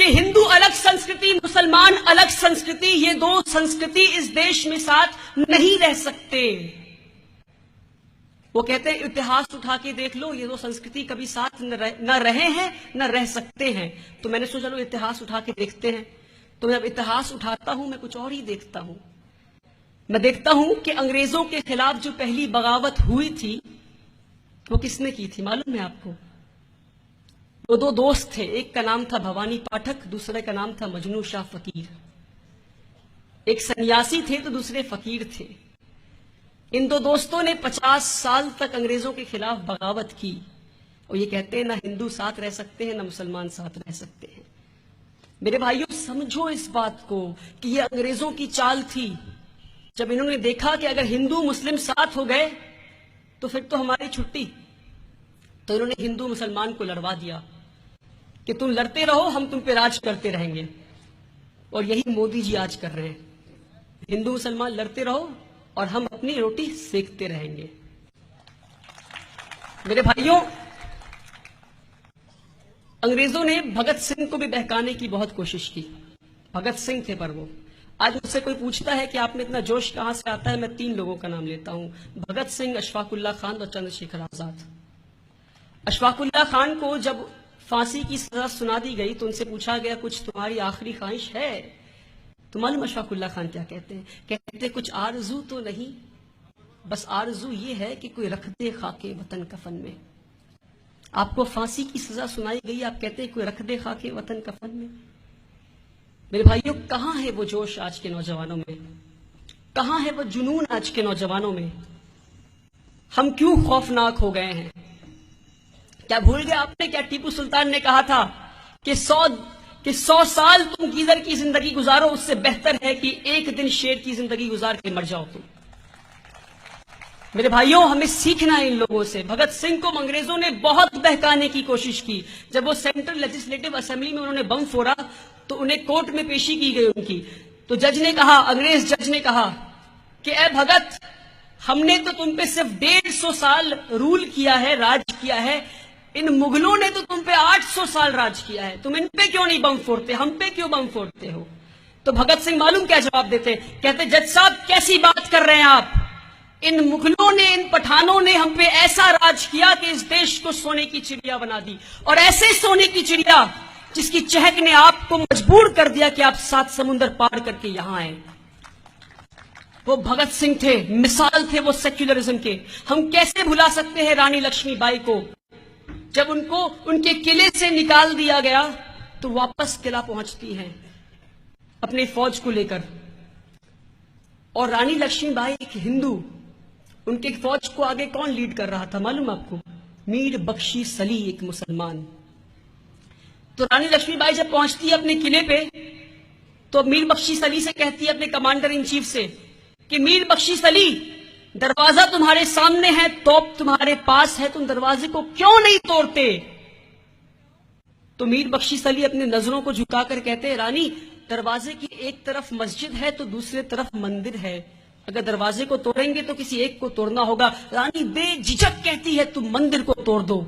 हिंदू अलग संस्कृति, मुसलमान अलग संस्कृति, ये दो संस्कृति इस देश में साथ नहीं रह सकते। वो कहते हैं इतिहास उठा के देख लो, ये दो संस्कृति कभी साथ न रहे हैं न रह सकते हैं। तो मैंने सोचा चलो इतिहास उठा के देखते हैं। तो मैं जब इतिहास उठाता हूं मैं कुछ और ही देखता हूं। मैं देखता हूं कि अंग्रेजों के खिलाफ जो पहली बगावत हुई थी वो किसने की थी मालूम है आपको? वो दो दोस्त थे, एक का नाम था भवानी पाठक, दूसरे का नाम था मजनू शाह फकीर। एक सन्यासी थे तो दूसरे फकीर थे। इन दो दोस्तों ने 50 साल तक अंग्रेजों के खिलाफ बगावत की और ये कहते हैं ना हिंदू साथ रह सकते हैं ना मुसलमान साथ रह सकते हैं। मेरे भाइयों समझो इस बात को कि ये अंग्रेजों की चाल थी। जब इन्होंने देखा कि अगर हिंदू मुस्लिम साथ हो गए तो फिर तो हमारी छुट्टी, तो इन्होंने हिंदू मुसलमान को लड़वा दिया कि तुम लड़ते रहो, हम तुम पे राज करते रहेंगे। और यही मोदी जी आज कर रहे हैं। हिंदू मुसलमान लड़ते रहो और हम अपनी रोटी सेकते रहेंगे। मेरे भाइयों, अंग्रेजों ने भगत सिंह को भी बहकाने की बहुत कोशिश की। भगत सिंह थे पर वो, आज मुझसे कोई पूछता है कि आप में इतना जोश कहां से आता है, मैं 3 लोगों का नाम लेता हूं, भगत सिंह, अशफाकुल्ला खान और चंद्रशेखर आजाद। अशफाकुल्ला खान को जब फांसी की सजा सुना दी गई तो उनसे पूछा गया कुछ तुम्हारी आखिरी ख्वाहिश है? तो मालूम अशफाकुल्ला खान क्या कहते हैं? कहते कुछ आरजू तो नहीं, बस आरजू ये है कि कोई रख दे खाके वतन कफन में। आपको फांसी की सजा सुनाई गई, आप कहते हैं कोई रख दे खाके वतन कफन में। मेरे भाइयों, कहां है वो जोश आज के नौजवानों में? कहां है वो जुनून आज के नौजवानों में? हम क्यों खौफनाक हो गए हैं? क्या भूल गए आपने क्या टीपू सुल्तान ने कहा था कि 100 साल तुम गीदड़ की जिंदगी गुजारो, उससे बेहतर है कि एक दिन शेर की जिंदगी गुजार के मर जाओ तुम। मेरे भाइयों, हमें सीखना है इन लोगों से। भगत सिंह को अंग्रेजों ने बहुत बहकाने की कोशिश की। जब वो सेंट्रल लेजिस्लेटिव असेंबली में उन्होंने बम फोड़ा तो उन्हें कोर्ट में पेशी की गई उनकी। तो जज ने कहा, अंग्रेज जज ने कहा कि ए भगत, हमने तो तुम पे सिर्फ 150 साल रूल किया है, राज किया है, इन मुगलों ने तो तुम पे 800 साल राज किया है, तुम इन पे क्यों नहीं बम फोड़ते, हम पे क्यों बम फोड़ते हो? तो भगत सिंह मालूम क्या जवाब देते? कहते जज साहब कैसी बात कर रहे हैं आप? इन मुगलों ने, इन पठानों ने हम पे ऐसा राज किया कि इस देश को सोने की चिड़िया बना दी, और ऐसे सोने की चिड़िया जिसकी चहक ने आपको मजबूर कर दिया कि आप 7 समुंदर पार करके यहां आए। वो भगत सिंह थे, मिसाल थे वो सेक्युलरिज्म के। हम कैसे भुला सकते हैं रानी लक्ष्मीबाई को? जब उनको उनके किले से निकाल दिया गया तो वापस किला पहुंचती हैं अपने फौज को लेकर। और रानी लक्ष्मीबाई एक हिंदू, उनके फौज को आगे कौन लीड कर रहा था मालूम आपको? मीर बख्शी सली, एक मुसलमान। तो रानी लक्ष्मीबाई जब पहुंचती है अपने किले पे तो मीर बख्शी सली से कहती है अपने कमांडर इन चीफ से कि मीर बख्शी सली, दरवाजा तुम्हारे सामने है, तोप तुम्हारे पास है, तुम दरवाजे को क्यों नहीं तोड़ते? तो मीर बख्शी सली अपने नजरों को झुकाकर कहते हैं, रानी, दरवाजे की एक तरफ मस्जिद है तो दूसरी तरफ मंदिर है, अगर दरवाजे को तोड़ेंगे तो किसी एक को तोड़ना होगा। रानी बेझिझक कहती है तुम मंदिर को तोड़ दो।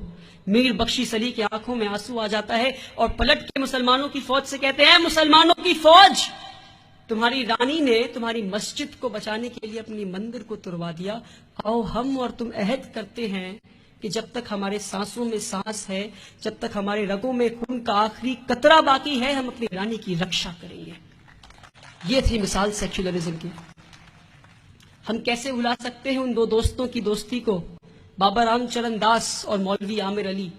मीर बख्शी सली की आंखों में आंसू आ जाता है और पलट के मुसलमानों की फौज से कहते हैं, मुसलमानों की फौज, तुम्हारी रानी ने तुम्हारी मस्जिद को बचाने के लिए अपनी मंदिर को तुड़वा दिया। आओ हम और तुम अहद करते हैं कि जब तक हमारे सांसों में सांस है, जब तक हमारे रगों में खून का आखिरी कतरा बाकी है, हम अपनी रानी की रक्षा करेंगे। ये थी मिसाल सेक्युलरिज्म की। हम कैसे भुला सकते हैं उन दो दोस्तों की दोस्ती को, बाबा रामचरण दास और मौलवी आमिर अली।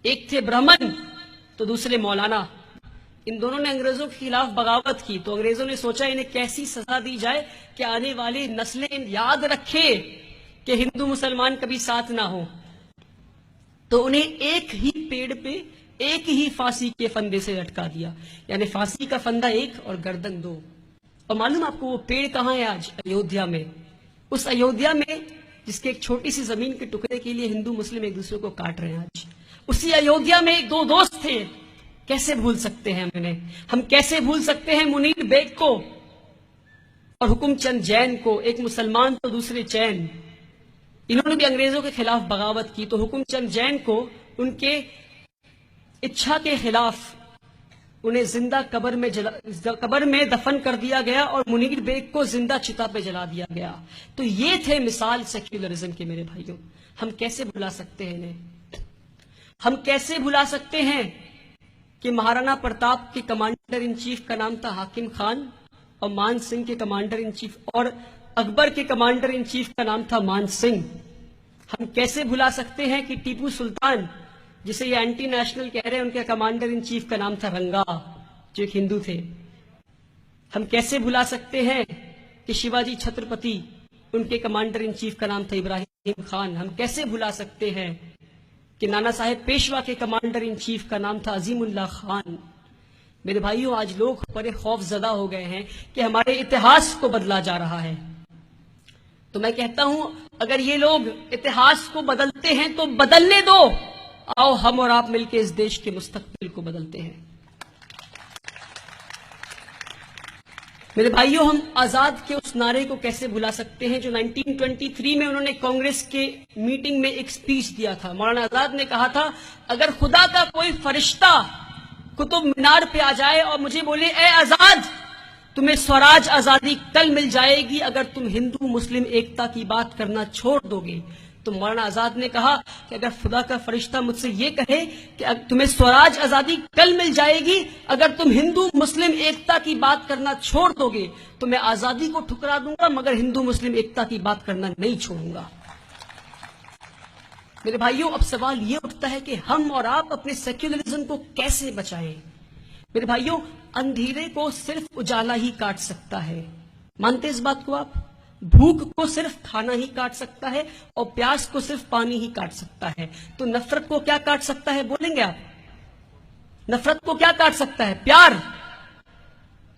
एक थे ब्राह्मण तो दूसरे मौलाना। इन दोनों ने अंग्रेजों के खिलाफ बगावत की तो अंग्रेजों ने सोचा इन्हें कैसी सजा दी जाए कि आने वाली नस्लें याद रखे कि हिंदू मुसलमान कभी साथ ना हो। तो उन्हें एक ही पेड़ पे एक ही फांसी के फंदे से लटका दिया, यानी फांसी का फंदा एक और गर्दन 2। और मालूम आपको वो पेड़ कहां है आज? अयोध्या में। उस अयोध्या में जिसके एक छोटी सी जमीन के टुकड़े के लिए हिंदू मुस्लिम एक दूसरे को काट रहे हैं आज, उसी अयोध्या में 2 दोस्त थे। कैसे भूल सकते हैं उन्हें? हम कैसे भूल सकते हैं मुनीर बेग को और हुकुमचंद जैन को, एक मुसलमान तो दूसरे चैन। इन्होंने भी अंग्रेजों के खिलाफ बगावत की। तो हुकुमचंद जैन को उनके इच्छा के खिलाफ उन्हें जिंदा कब्र में दफन कर दिया गया और मुनीर बेग को जिंदा चिता पे जला दिया गया। तो ये थे मिसाल सेक्युलरिज्म के मेरे भाइयों। हम कैसे भुला सकते हैं इन्हें? हम कैसे भुला सकते हैं कि महाराणा प्रताप के कमांडर इन चीफ का नाम था हाकिम खान और मान सिंह के कमांडर इन चीफ और अकबर के कमांडर इन चीफ का नाम था मान सिंह। हम कैसे भुला सकते हैं कि टीपू सुल्तान, जिसे ये एंटी नेशनल कह रहे हैं, उनके कमांडर इन चीफ का नाम था रंगा, जो एक हिंदू थे। हम कैसे भुला सकते हैं कि शिवाजी छत्रपति, उनके कमांडर इन चीफ का नाम था इब्राहिम खान। हम कैसे भुला सकते हैं कि नाना साहेब पेशवा के कमांडर इन चीफ का नाम था अजीमुल्लाह खान। मेरे भाइयों, आज लोग बड़े खौफजदा हो गए हैं कि हमारे इतिहास को बदला जा रहा है। तो मैं कहता हूं, अगर ये लोग इतिहास को बदलते हैं तो बदलने दो। आओ हम और आप मिलकर इस देश के मुस्तकबिल को बदलते हैं। मेरे भाइयों, हम आजाद के उस नारे को कैसे भुला सकते हैं जो 1923 में उन्होंने कांग्रेस के मीटिंग में एक स्पीच दिया था। मौलाना आजाद ने कहा था, अगर खुदा का कोई फरिश्ता कुतुब मीनार पे आ जाए और मुझे बोले, ए आजाद, तुम्हें स्वराज आजादी कल मिल जाएगी अगर तुम हिंदू मुस्लिम एकता की बात करना छोड़ दोगे। तो मौलाना आजाद ने कहा कि अगर खुदा का फरिश्ता मुझसे ये कहे कि तुम्हें स्वराज आजादी कल मिल जाएगी अगर तुम हिंदू मुस्लिम एकता की बात करना छोड़ दोगे, तो मैं आजादी को ठुकरा दूंगा मगर हिंदू मुस्लिम एकता की बात करना नहीं छोड़ूंगा। मेरे भाइयों, अब सवाल ये उठता है कि हम और आप अपने सेक्युलरिज्म को कैसे बचाएं। मेरे भाइयों, अंधेरे को सिर्फ उजाला ही काट सकता है। मानते इस बात को आप? भूख को सिर्फ खाना ही काट सकता है और प्यास को सिर्फ पानी ही काट सकता है। तो नफरत को क्या काट सकता है, बोलेंगे आप? नफरत को क्या काट सकता है? प्यार।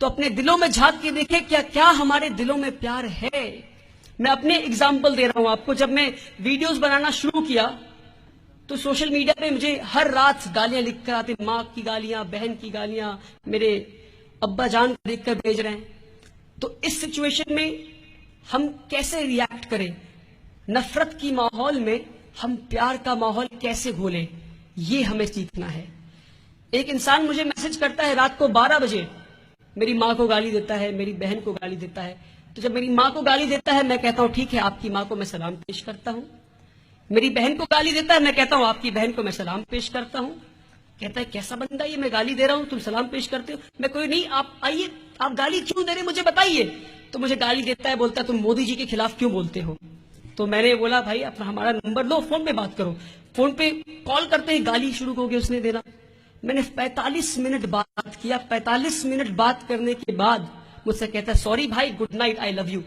तो अपने दिलों में झांक के देखें, क्या क्या हमारे दिलों में प्यार है। मैं अपने एग्जाम्पल दे रहा हूं आपको। जब मैं वीडियोस बनाना शुरू किया तो सोशल मीडिया पे मुझे हर रात गालियां लिख कर आती, माँ की गालियां, बहन की गालियां, मेरे अब्बा जान को देखकर भेज रहे हैं। तो इस सिचुएशन में हम कैसे रिएक्ट करें? नफरत की माहौल में हम प्यार का माहौल कैसे घोलें, ये हमें सीखना है। एक इंसान मुझे मैसेज करता है रात को 12 बजे, मेरी माँ को गाली देता है, मेरी बहन को गाली देता है। तो जब मेरी माँ को गाली देता है, मैं कहता हूं ठीक है, आपकी माँ को मैं सलाम पेश करता हूं। मेरी बहन को गाली देता है, मैं कहता हूं आपकी बहन को मैं सलाम पेश करता हूं। कहता है कैसा बंदा ये, मैं गाली दे रहा हूं तुम सलाम पेश करते हो। मैं, कोई नहीं, आप आइए, आप गाली क्यों दे रहे मुझे बताइए। तो मुझे गाली देता है, बोलता है तुम मोदी जी के खिलाफ क्यों बोलते हो। तो मैंने बोला भाई अपना हमारा नंबर लो, फोन पे बात करो। फोन पे कॉल करते ही गाली शुरू हो गई उसने देना। मैंने 45 मिनट बात किया। 45 मिनट बात करने के बाद मुझसे कहता है सॉरी भाई, good night, I love you.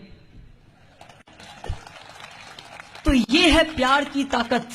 तो ये है प्यार की ताकत।